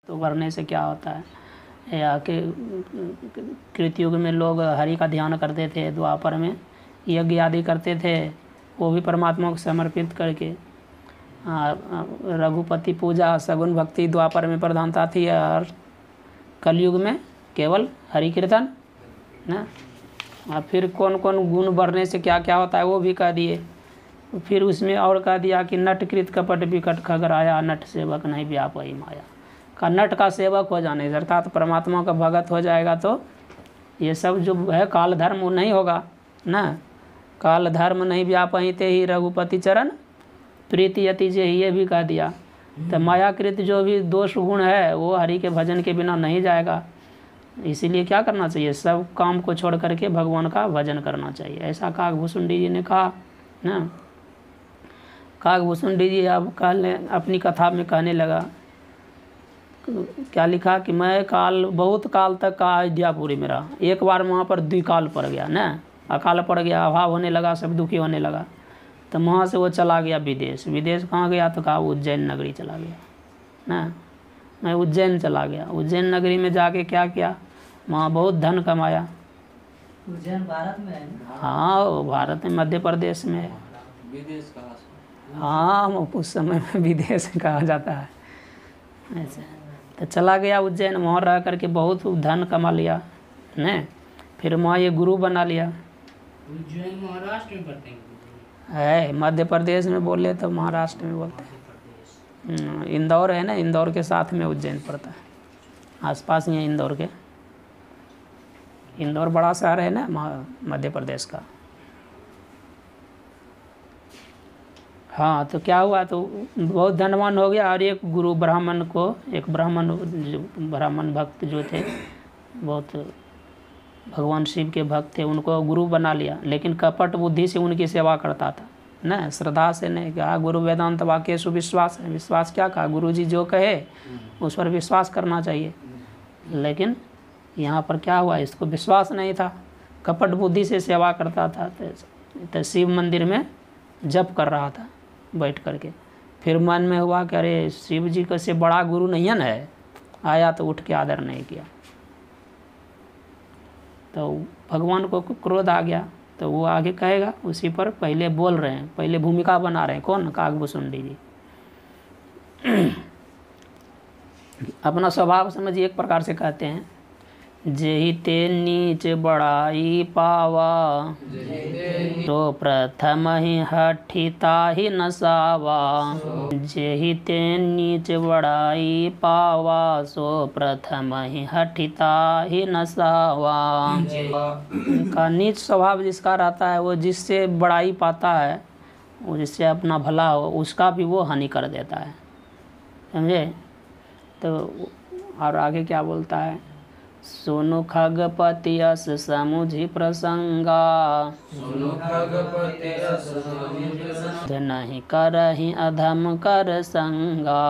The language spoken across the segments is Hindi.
तो करने से क्या होता है, या कि कृतयुग में लोग हरि का ध्यान करते थे, द्वापर में यज्ञ आदि करते थे, वो भी परमात्मा को समर्पित करके। रघुपति पूजा सगुन भक्ति द्वापर में प्रधानता थी, और कलयुग में केवल हरि कीर्तन ना। और फिर कौन कौन गुण बढ़ने से क्या क्या होता है वो भी कह दिए। फिर उसमें और कह दिया कि नटकृत कपट विकट खगराया, नट सेवक नहीं व्यापई माया। का नट का सेवक हो जाने से, अर्थात परमात्मा का भगत हो जाएगा तो ये सब जो है काल धर्म वो नहीं होगा ना। काल धर्म नहीं व्यापई ते ही रघुपति चरण प्रीति यति जे, ये भी कह दिया। तो मायाकृत जो भी दोष गुण है वो हरि के भजन के बिना नहीं जाएगा। इसीलिए क्या करना चाहिए, सब काम को छोड़ करके भगवान का भजन करना चाहिए, ऐसा काकभूषुंडी जी ने कहा ना। काकभूषुंडी जी अब कहने अपनी कथा में कहने लगा, क्या लिखा कि मैं बहुत काल तक का अयोध्यापुरी में रहा। एक बार वहाँ पर द्विकाल पड़ गया ना, अकाल पड़ गया, अभाव होने लगा, सब दुखी होने लगा। तो वहाँ से वो चला गया विदेश। विदेश कहाँ गया तो कहा उज्जैन नगरी चला गया ना। मैं उज्जैन चला गया। उज्जैन नगरी में जाके क्या किया, वहाँ बहुत धन कमाया। उज्जैन भारत में है ना? हाँ, वो भारत में मध्य प्रदेश में है। विदेश कहा। हाँ, उस समय में विदेश कहा जाता है ऐसे। तो चला गया उज्जैन, वहाँ रह करके बहुत धन कमा लिया ने। फिर वहाँ ये गुरु बना लिया। उज्जैन महाराष्ट्र में पड़ते हैं? है, मध्य प्रदेश में बोले तो महाराष्ट्र में बोलते हैं। इंदौर है ना, इंदौर के साथ में उज्जैन पड़ता है, आसपास ही है इंदौर के। इंदौर बड़ा शहर है ना मध्य प्रदेश का। हाँ, तो क्या हुआ, तो बहुत धनवान हो गया। और एक गुरु ब्राह्मण को, एक ब्राह्मण भक्त जो थे, बहुत भगवान शिव के भक्त थे, उनको गुरु बना लिया। लेकिन कपट बुद्धि से उनकी सेवा करता था ना, श्रद्धा से नहीं। कहा गुरु वेदांत वाक्य सुविश्वास है। विश्वास क्या कहा, गुरु जी जो कहे उस पर विश्वास करना चाहिए। लेकिन यहाँ पर क्या हुआ, इसको विश्वास नहीं था, कपट बुद्धि से सेवा करता था। तो शिव मंदिर में जप कर रहा था बैठ करके। फिर मन में हुआ कि अरे शिव जी का से बड़ा गुरु नहीं है ना, आया तो उठ के आदर नहीं किया। तो भगवान को क्रोध आ गया। तो वो आगे कहेगा, उसी पर पहले बोल रहे हैं, पहले भूमिका बना रहे हैं। कौन, काकभूषुंडी जी। अपना स्वभाव समझिए, एक प्रकार से कहते हैं, जेहि ते नीच बड़ाई पावा, तो प्रथम ही हठिता ही नसावा। जेहि ते नीच बड़ाई पावा, सो प्रथम ही हठिता ही नसावा। का नीच स्वभाव जिसका रहता है, वो जिससे बड़ाई पाता है, वो जिससे अपना भला हो, उसका भी वो हानि कर देता है, समझे। तो और आगे क्या बोलता है, सुनु खगपति यस समुझि प्रसंगा, बुध नहीं करहि अधम कर संगा।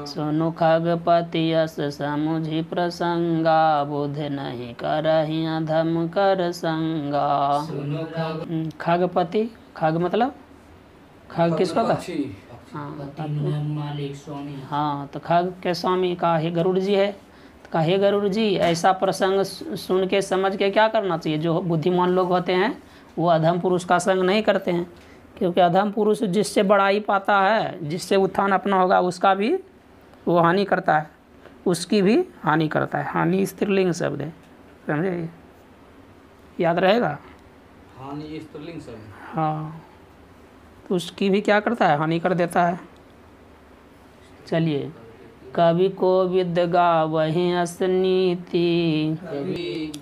सुनु खगपति यस समुझि प्रसंगा, बुध नहीं करहि अधम कर संगा। खगपति, खग मतलब खग किसको का, मालिक स्वामी। हाँ, तो खग के स्वामी का हे गरुड़ जी है। का हे गरुड़ जी, ऐसा प्रसंग सुन के समझ के क्या करना चाहिए। जो बुद्धिमान लोग होते हैं वो अधम पुरुष का संग नहीं करते हैं, क्योंकि अधम पुरुष जिससे बड़ाई पाता है, जिससे उत्थान अपना होगा, उसका भी वो हानि करता है, उसकी भी हानि करता है। हानि स्त्रीलिंग शब्द है, समझे, याद रहेगा। हानि स्त्रीलिंग शब्द। हाँ, तो उसकी भी क्या करता है, हानि कर देता है। चलिए, कवि को विद गावहि असनीति,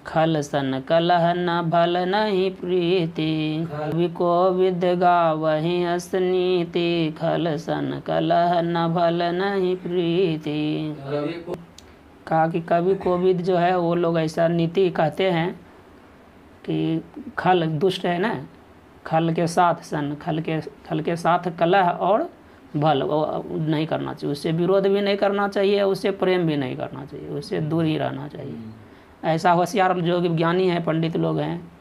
खल सन कलह न भल नहीं प्रीति। कवि को विद गावहि असनीति, खल सन कलह न भल नहीं प्रीति। कहा कि कवि कोविद जो है वो लोग ऐसा नीति कहते हैं कि खल दुष्ट है ना, खल के साथ सन, खल के साथ कलह और भल नहीं करना चाहिए। उससे विरोध भी नहीं करना चाहिए, उससे प्रेम भी नहीं करना चाहिए, उससे दूर ही रहना चाहिए। ऐसा होशियार जो ज्ञानी है, पंडित लोग हैं,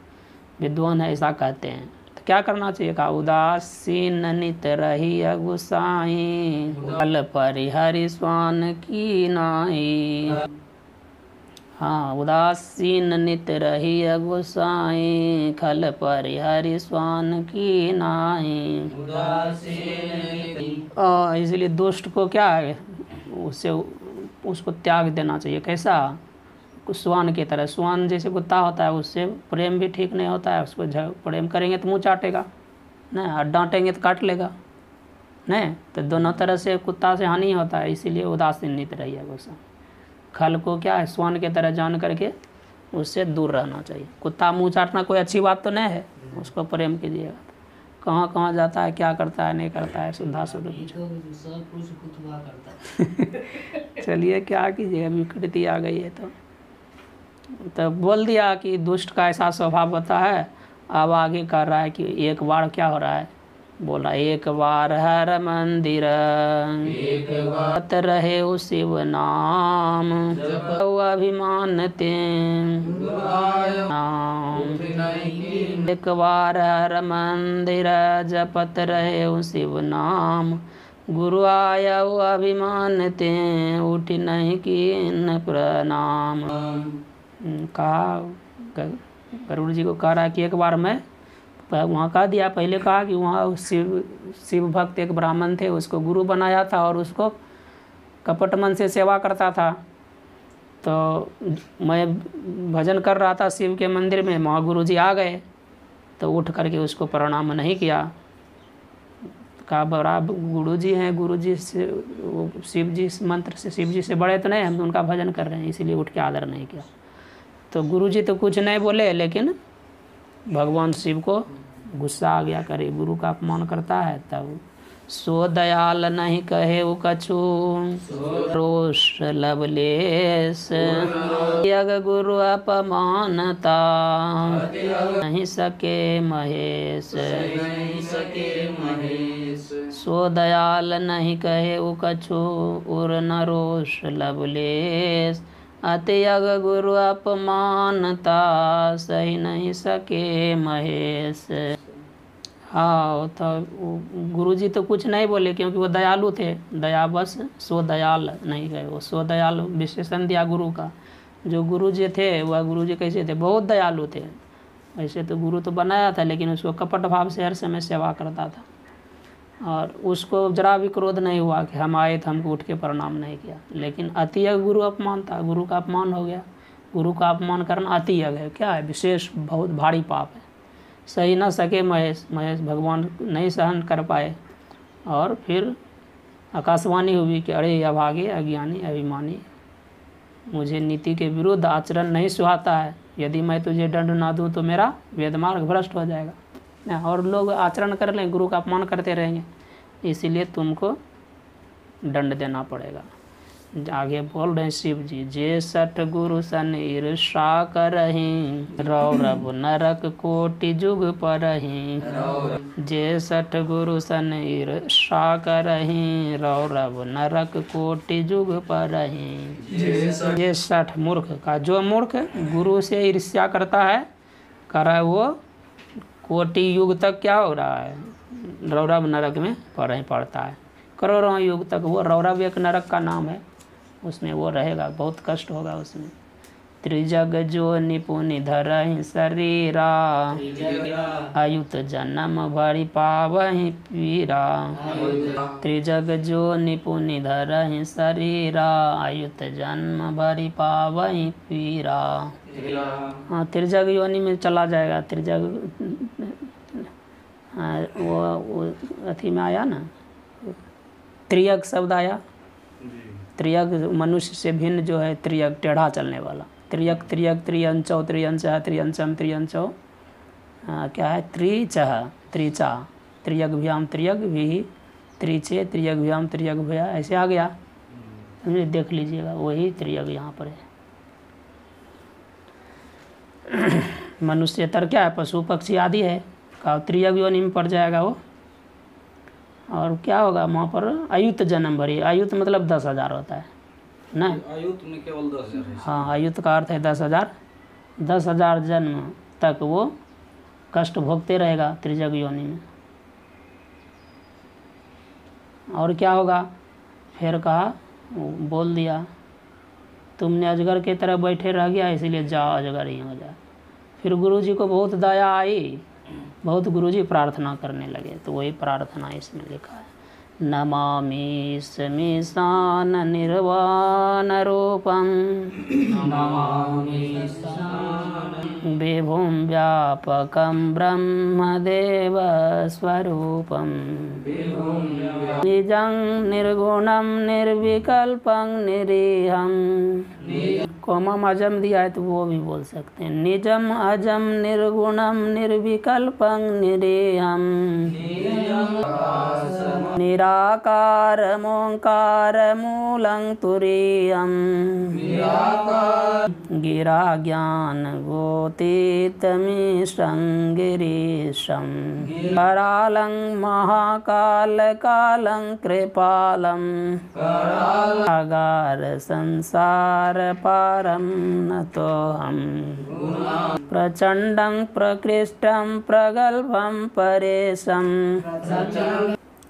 विद्वान है, ऐसा कहते हैं। तो क्या करना चाहिए? कहा उदासीन नित रही गुसाई, फल परिहरि स्वान की नाई। हाँ, उदासीन नित रही गुसाई, खल परिहरि स्वान की नाई। इसलिए दुष्ट को क्या है, उसको त्याग देना चाहिए। कैसा? स्वान की तरह। स्वान जैसे कुत्ता होता है, उससे प्रेम भी ठीक नहीं होता है। उसको प्रेम करेंगे तो मुंह चाटेगा नहीं, और डांटेंगे तो काट लेगा नहीं, तो दोनों तरह से कुत्ता से हानि होता है। इसीलिए उदासीन नित रही गुस्सा। खल को क्या है, स्वान की तरह जान करके उससे दूर रहना चाहिए। कुत्ता मुंह चाटना कोई अच्छी बात तो नहीं है, उसको प्रेम कीजिएगा। कहाँ कहाँ जाता है, क्या करता है, नहीं करता है, सुधा स्वरूप। चलिए क्या कीजिएगा, विकृति आ गई है तो बोल दिया कि दुष्ट का ऐसा स्वभाव होता है। अब आगे कर रहा है कि एक बार क्या हो रहा है, बोला एक बार हर मंदिर जपत रहे शिव नाम, अभिमान ते नाम। एक बार हर मंदिर जपत रहे शिव नाम, गुरु आया अभिमान ते उठ नहीं कीन प्रणाम। कहा, गरुड़ जी को कह रहा है कि एक बार मैं वहाँ कह दिया। पहले कहा कि वहाँ शिव भक्त एक ब्राह्मण थे, उसको गुरु बनाया था और उसको कपट मन से सेवा करता था। तो मैं भजन कर रहा था शिव के मंदिर में, वहाँ गुरु जी आ गए तो उठ करके उसको प्रणाम नहीं किया। कहा बड़ा गुरु जी हैं, गुरु जी से शिव जी मंत्र से शिव जी से बड़े तो नहीं, हम तो उनका भजन कर रहे हैं, इसीलिए उठ के आदर नहीं किया। तो गुरु जी तो कुछ नहीं बोले, लेकिन भगवान शिव को गुस्सा आ गया, करे गुरु का अपमान करता है। तब सो दयाल नहीं कहे वो कछु, रोष लवलेश यग गुरु अपमानता, नहीं सके महेश। सो दयाल नहीं कहे वो कछु, उर न रोष लवलेश, अति यग गुरु अपमानता, सही नहीं सके महेश। हाँ, तो गुरुजी तो कुछ नहीं बोले क्योंकि वो दयालु थे। दया बस सो दयाल नहीं गए, वो सो दयालु विशेषण दिया गुरु का। जो गुरु जी थे वह गुरु जी कैसे थे, बहुत दयालु थे। ऐसे तो गुरु तो बनाया था, लेकिन उसको कपट भाव से हर समय सेवा करता था। और उसको जरा भी क्रोध नहीं हुआ कि हम आए तो हमको उठ के प्रणाम नहीं किया। लेकिन अतियग गुरु अपमान था, गुरु का अपमान हो गया। गुरु का अपमान करना अतियग है, क्या है, विशेष बहुत भारी पाप है। सही ना सके महेश, महेश भगवान नहीं सहन कर पाए। और फिर आकाशवाणी हुई कि अरे अभागे अज्ञानी अभिमानी, मुझे नीति के विरुद्ध आचरण नहीं सुहाता है। यदि मैं तुझे दंड ना दूँ तो मेरा वेदमार्ग भ्रष्ट हो जाएगा और लोग आचरण कर लें, गुरु का अपमान करते रहेंगे, इसीलिए तुमको दंड देना पड़ेगा। आगे बोल रहे हैं शिव जी, जे सठ गुरु सन ईर्षा करहीं, रौरव नरक कोटि जुग परहीं। जे सठ गुरु सन ईर्षा करहीं, रौरव नरक कोटि जुग परहीं। जे सठ मूर्ख का, जो मूर्ख गुरु से ईर्ष्या करता है, कर रहा है वो कोटि युग तक क्या हो रहा है, रौरव नरक में पड़ता है। करोड़ों युग तक वो रौरव एक नरक का नाम है, उसमें वो रहेगा, बहुत कष्ट होगा उसमें। त्रिजग जो निपुनि धरहि शरीरा, आयुत जन्म भरि पावहि पीरा। त्रिजग जो निपुनि धरहि शरीरा, आयुत जन्म भरि पावहि पीरा। हाँ, त्रिजग योनि में चला जाएगा। त्रिजग वो अथी में आया ना, त्रियग शब्द आया। त्रियग मनुष्य से भिन्न जो है, त्रियग टेढ़ा चलने वाला। त्रियग त्रियग त्रियंचौ त्रियंचः त्रियंचम त्रियंचौ, क्या है, त्रिचः त्रिचा, त्रियग भ्याम त्रियग भी, त्रिचे त्रियग भ्याम त्रियग भया, ऐसे आ गया। देख लीजिएगा, वही त्रियग यहाँ पर है। मनुष्यतर क्या है, पशु पक्षी आदि है, का त्रियग योनि में पड़ जाएगा वो। और क्या होगा वहाँ पर, आयुत जन्म भरी। आयुत मतलब 10,000 होता है ना, आयुत में केवल 10,000 है। हाँ, आयुत का अर्थ है 10,000। 10,000 जन्म तक वो कष्ट भोगते रहेगा त्रिजग योनि में। और क्या होगा, फिर कहा, बोल दिया तुमने अजगर के तरह बैठे रह गया, इसीलिए जाओ अजगर ही हो जाए। फिर गुरुजी को बहुत दया आई, बहुत गुरुजी प्रार्थना करने लगे, तो वही प्रार्थना इसमें लिखा है, नमामि समीशान निर्वाण रूपं विभुं व्यापकं ब्रह्मदेव स्वरूपं निजं निर्गुणं निर्विकल्पं निरीहं। कोमम अजम दिया है तो वो भी बोल सकते हैं, निजम अजम निर्गुणम निर्विकल्पं निरीहं निराकारमोंकार मूलं तुरीयं गिरा ज्ञान गोतीतमीशं गिरीशं करालं महाकाल कालं कृपालं अगार संसार पारं नतोऽहं प्रचण्डं प्रकृष्टं प्रगल्भं परेशं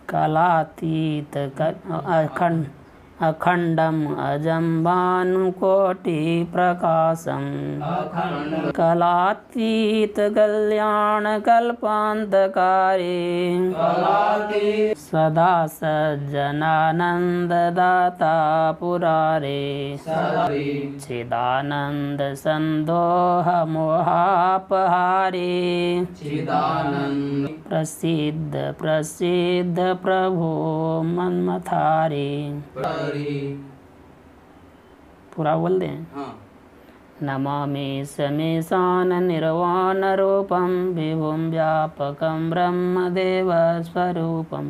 कालातीत अखंडम अजम भानुकोटि प्रकाशम कलातीत कल्याण कल्पांतकारे सदा सज्जनानंद दाता पुरारे चिदानंद संदोह मोहापहारे प्रसिद्ध प्रसिद्ध प्रभो मनमथारे। पूरा बोल दें, हाँ। नमामि समीशान निर्वाण रूपं विभुं व्यापकं ब्रह्मदेव स्वरूपं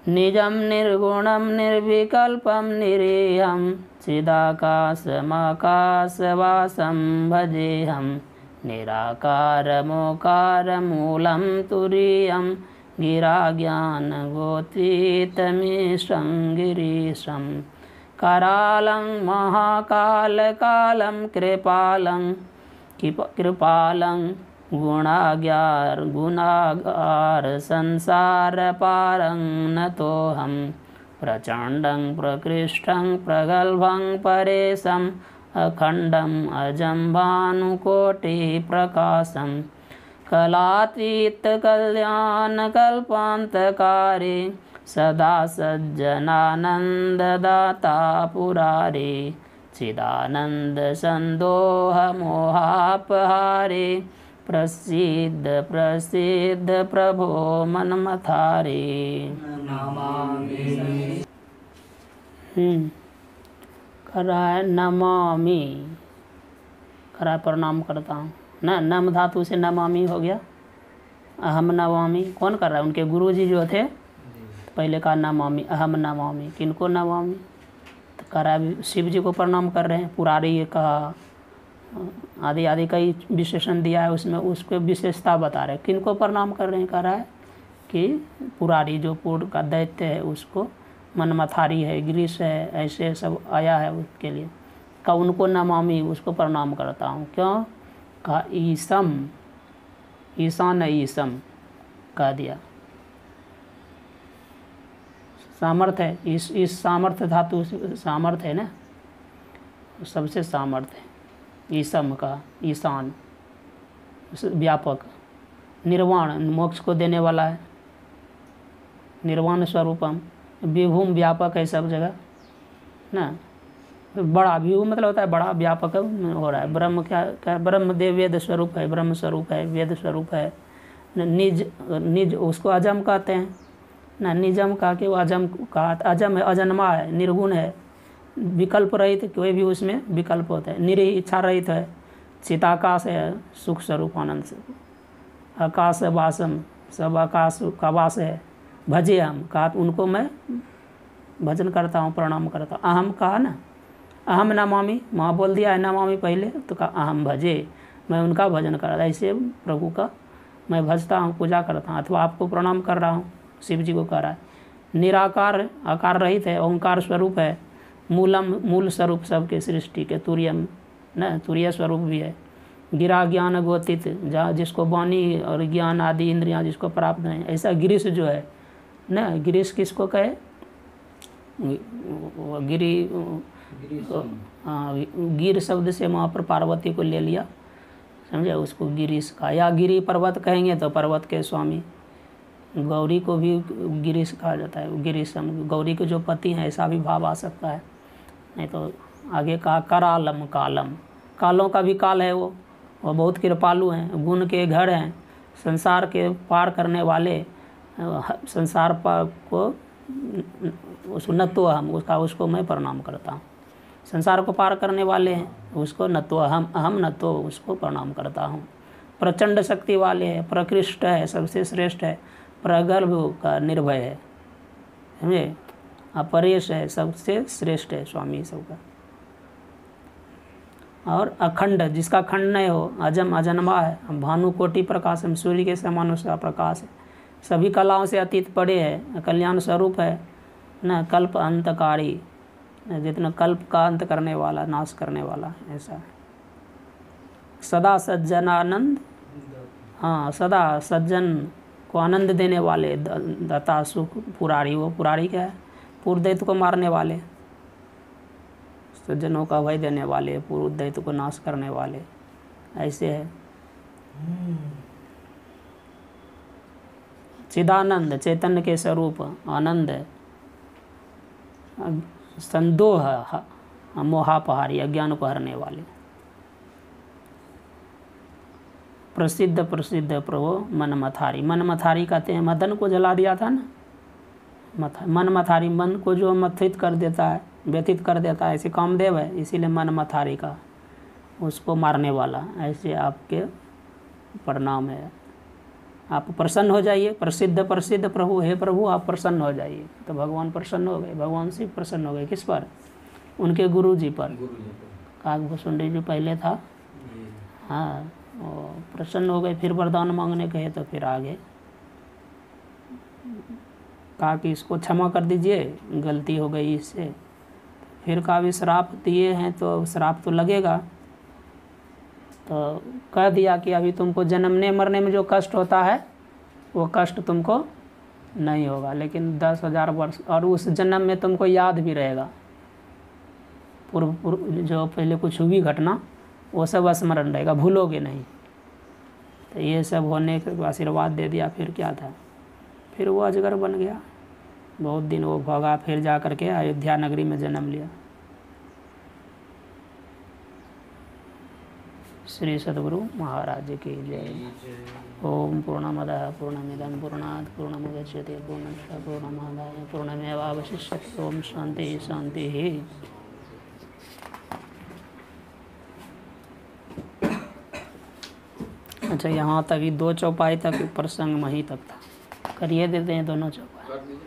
निजं निर्गुणं निर्विकल्पं निरीहं चिदाकाशमाकाशवासं भजेऽहं निराकारमोकारमूलं तुरीयं गिरा ज्ञान गोतीतमीशं गिरीशं करालं महाकाल कालं कृपालं गुणागार संसार पारं नतोऽहं प्रचण्डं प्रकृष्टं प्रगल्भं परेशं अखण्डम् अजं भानुकोटि प्रकाशं कलातीत कल्याण कल्पांतकारे सदा सज्जनानंद दाता पुरारे चिदानंद संदोह मोहापहारे प्रसिद्ध प्रसिद्ध प्रभो मनमथारे। कर रहा है नमामि, कर रहा है प्रणाम करता हूँ ना, नम धातु से नमामि हो गया, अहम नमामि। कौन कर रहा है, उनके गुरुजी जो थे पहले कहा नमामि अहम नमामि, किनको नमामि, तो कर रहा है शिव जी को प्रणाम कर रहे हैं। पुरारी कहा आदि आदि कई विशेषण दिया है उसमें, उसको विशेषता बता रहे हैं, किनको प्रणाम कर रहे हैं, कह रहा है कि पुरारी जो पूर्व का दैत्य है उसको, मनमथारी है, गिरीश है, ऐसे सब आया है उसके लिए, का उनको नमामि उसको प्रणाम करता हूँ। क्यों कहा, ईसम ईशान ईसम कह दिया, सामर्थ्य है, इस सामर्थ्य धातु सामर्थ्य है ना, सबसे सामर्थ्य है ईसम का, ईशान व्यापक, निर्वाण मोक्ष को देने वाला है, निर्वाण स्वरूपम, विभुम व्यापक है सब जगह ना, बड़ा विभु मतलब होता है बड़ा, व्यापक हो रहा है। ब्रह्म क्या ब्रह्म देव वेद स्वरूप है, ब्रह्म स्वरूप है, वेद स्वरूप है। निज निज उसको अजम कहते हैं ना, निजम कहा कि वो अजम कहा, अजम है, अजन्मा है, निर्गुण है, विकल्प रहित, कोई भी उसमें विकल्प होता है, निरीह इच्छा रहित है, चिताकाश है, सुख स्वरूप आनंद से, आकाश वासम सब आकाश का वास है, भजे हम कहा उनको मैं भजन करता हूँ, प्रणाम करता हूँ। अहम कहा ना, अहम नमामि, माँ बोल दिया है नमामि पहले, तो कहा अहम भजे, मैं उनका भजन कर रहा, ऐसे प्रभु का मैं भजता हूँ, पूजा करता हूँ, अथवा आपको प्रणाम कर रहा हूँ, शिव जी को कह रहा है। निराकार आकार रहित है, ओंकार स्वरूप है, मूलम मूल स्वरूप सबके सृष्टि के, तुर्यम न तुर्य स्वरूप भी है, गिरा ज्ञान गोतित, जहाँ जिसको वाणी और ज्ञान आदि इंद्रियां जिसको प्राप्त नहीं, ऐसा गिरीश जो है ना, गिरीश किसको कहे, गिरी, हाँ गिर शब्द से वहाँ पर पार्वती को ले लिया, समझे, उसको गिरीश का, या गिरी पर्वत कहेंगे तो पर्वत के स्वामी। गौरी को भी गिरीश कहा जाता है, गिरीश गौरी के जो पति हैं, ऐसा भी भाव आ सकता है। नहीं तो आगे कहा करालम, कालम, कालों का भी काल है वो बहुत कृपालु हैं, गुण के घर हैं, संसार के पार करने वाले, संसार पर को उसको न तो हम उसको मैं प्रणाम करता हूँ। संसार को पार करने वाले हैं, उसको न तो हम न तो उसको प्रणाम करता हूँ। प्रचंड शक्ति वाले हैं, प्रकृष्ट है, सबसे श्रेष्ठ है, प्रगल्भ का निर्भय है, समझे, अपरेश है, सबसे श्रेष्ठ है स्वामी सबका। और अखंड, जिसका खंड नहीं हो, अजम अजन्मा है, भानु कोटि प्रकाश है, सूर्य के समान उसका प्रकाश है, सभी कलाओं से अतीत पड़े है, कल्याण स्वरूप है न, कल्प अंतकारी, जितना कल्प का अंत करने वाला, नाश करने वाला, ऐसा है। सदा सज्जन आनंद, हाँ सदा सज्जन को आनंद देने वाले, दाता सुख पुरारी, वो पुरारी क्या है, पूर्व दैत्य को मारने वाले, सज्जनों का भय देने वाले, पूर्व दैत्य को नाश करने वाले, ऐसे है। चिदानंद, चैतन्य के स्वरूप, आनंद, संदोह, मोहापहारी, अज्ञान को हरने वाले, प्रसिद्ध प्रसिद्ध प्रभु मन मथारी, मन मथारी कहते हैं, मदन को जला दिया था ना, मन मथारी, मन को जो मथित कर देता है, व्यतीत कर देता है, ऐसे कामदेव है, इसीलिए मन मथारी का, उसको मारने वाला, ऐसे आपके प्रणाम है। आप प्रसन्न हो जाइए, प्रसिद्ध प्रसिद्ध प्रभु, हे प्रभु आप प्रसन्न हो जाइए, तो भगवान प्रसन्न हो गए, भगवान शिव प्रसन्न हो गए, किस पर, उनके गुरु जी पर, काकभूषुंडी जी पहले था, हाँ प्रसन्न हो गए, फिर वरदान मांगने कहे तो फिर आगे कहा कि इसको क्षमा कर दीजिए, गलती हो गई इससे, फिर कहा भी श्राप दिए हैं तो श्राप तो लगेगा, तो कह दिया कि अभी तुमको जन्मने मरने में जो कष्ट होता है वो कष्ट तुमको नहीं होगा, लेकिन 10,000 वर्ष और उस जन्म में तुमको याद भी रहेगा, पूर्व जो पहले कुछ हुई घटना वो सब स्मरण रहेगा, भूलोगे नहीं। तो ये सब होने के आशीर्वाद दे दिया, फिर क्या था, फिर वो अजगर बन गया, बहुत दिन वो भोगा, फिर जा करके अयोध्या नगरी में जन्म लिया। श्री सद्गुरु महाराज की जय। ओम पूर्णमदः पूर्णमिदं पूर्णात् पूर्णमुदच्यते पूर्णस्य पूर्णमादाय पूर्णमेवावशिष्यते। ओम शांति शांति। अच्छा, यहाँ तक ही 2 चौपाई तक प्रसंग वहीं तक था, करिए देते हैं दोनों चौपाई।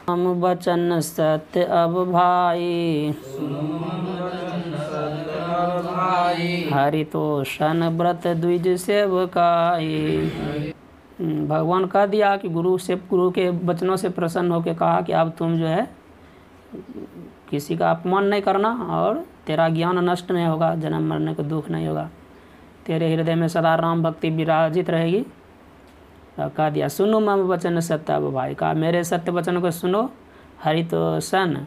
हम वचन सत्य अब भाई, हरितोषण व्रत द्विज सेवकाई। भगवान कह दिया कि गुरु के वचनों से प्रसन्न होकर कहा कि अब तुम जो है किसी का अपमान नहीं करना और तेरा ज्ञान नष्ट नहीं होगा, जन्म मरने को दुख नहीं होगा, तेरे हृदय में सदा राम भक्ति विराजित रहेगी। कह दिया सुनो मम वचन सत्य अब भाई, कहा मेरे सत्य वचन को सुनो, हरितोषण,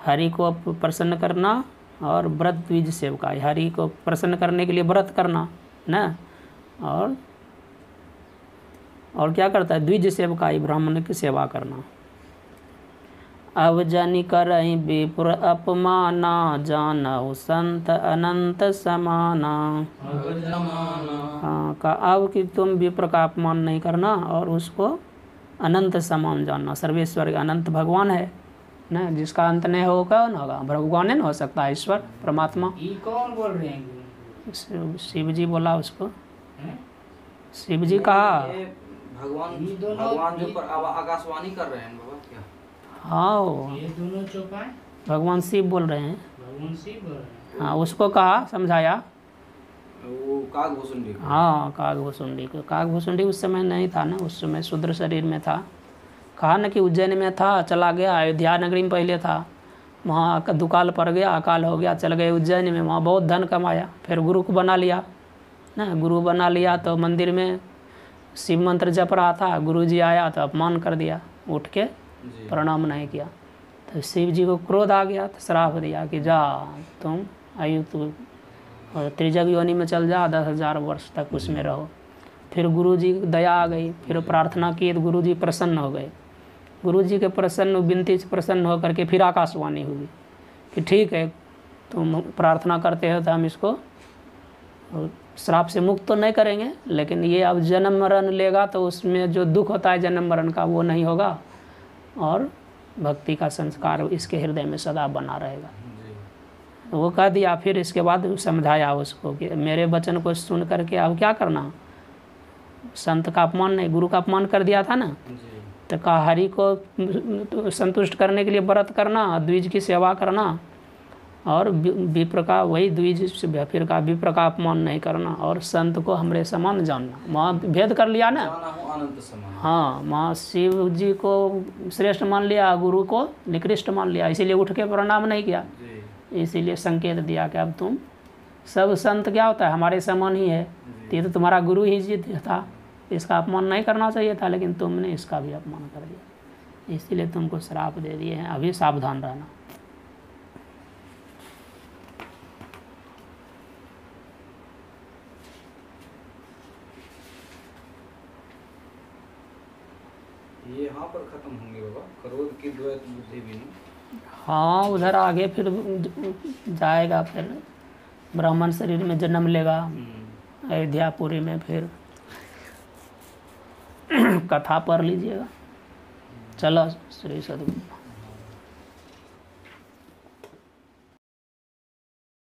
हरि को प्रसन्न करना, और व्रत द्विज सेवका, हरि को प्रसन्न करने के लिए व्रत करना ना, और क्या करता है, द्विज सेवकाई, ब्राह्मण की सेवा करना। अब जनि करहि विप्र अपमाना, जानहु संत अनंत समाना। हाँ, का अब कि तुम विप्र का अपमान नहीं करना और उसको अनंत समान जानना। सर्वेश्वर अनंत भगवान है ना, जिसका अंत नहीं हो कौन होगा, भगवान नहीं हो सकता है, ईश्वर परमात्मा। ये कौन बोल रहे हैं? शिव जी बोला उसको, शिव जी कहा भगवान जो पर आकाशवाणी कर रहे हैं बाबा क्या? हाँ, ये दोनों चौपाई भगवान शिव बोल रहे हैं। भगवान शिव बोल रहे हैं। हाँ, उसको कहा, समझाया। वो काकभूषुंडी। हाँ, काकभूषुंडी को, काकभूषुंडी उस समय नहीं था ना, उस समय शूद्र शरीर में था। कहा ना कि उज्जैन में था, चला गया, अयोध्या नगरी में पहले था, वहाँ दुकाल पड़ गया, अकाल हो गया, चल गए उज्जैन में, वहाँ बहुत धन कमाया, फिर गुरु को बना लिया, ना। गुरु बना लिया तो मंदिर में शिव मंत्र जप रहा था, गुरुजी आया तो अपमान कर दिया, उठ के जी प्रणाम नहीं किया। तो शिव जी को क्रोध आ गया तो श्राप दिया कि जा तुम आयु तू और त्रिजग योनि में चल जा, 10,000 वर्ष तक उसमें रहो। फिर गुरुजी की दया आ गई, फिर प्रार्थना की तो गुरुजी प्रसन्न हो गए। गुरुजी के प्रसन्न विनती से प्रसन्न होकर के फिर आकाशवाणी हुई कि ठीक है तुम प्रार्थना करते हो तो हम इसको श्राप से मुक्त तो नहीं करेंगे, लेकिन ये अब जन्म मरण लेगा तो उसमें जो दुख होता है जन्म मरण का वो नहीं होगा और भक्ति का संस्कार इसके हृदय में सदा बना रहेगा। जी वो कह दिया। फिर इसके बाद समझाया उसको कि मेरे वचन को सुन करके अब क्या करना, संत का अपमान नहीं, गुरु का अपमान कर दिया था ना, जी तो कहा हरि को संतुष्ट करने के लिए व्रत करना, द्विज की सेवा करना और विप्र का वही द्विज से फिर का विप्र का अपमान नहीं करना और संत को हमरे समान जानना। वहाँ भेद कर लिया ना। जाना हूँ अनंत समान। हाँ, वहाँ शिव जी को श्रेष्ठ मान लिया, गुरु को निकृष्ट मान लिया, इसीलिए उठ के प्रणाम नहीं किया। जी इसीलिए संकेत दिया कि अब तुम सब संत क्या होता है हमारे समान ही है, ये तो तुम्हारा गुरु ही जी था, इसका अपमान नहीं करना चाहिए था, लेकिन तुमने इसका भी अपमान कर दिया, इसीलिए तुमको श्राप दे दिए हैं, अभी सावधान रहना। ये यहाँ पर खत्म होंगे बाबा, क्रोध की द्वैत बुद्धि भी नहीं। हाँ, उधर आगे फिर जाएगा, फिर ब्राह्मण शरीर में जन्म लेगा अयोध्यापुरी में। फिर कथा पढ़ लीजिएगा। चलो श्री सद्गुरु।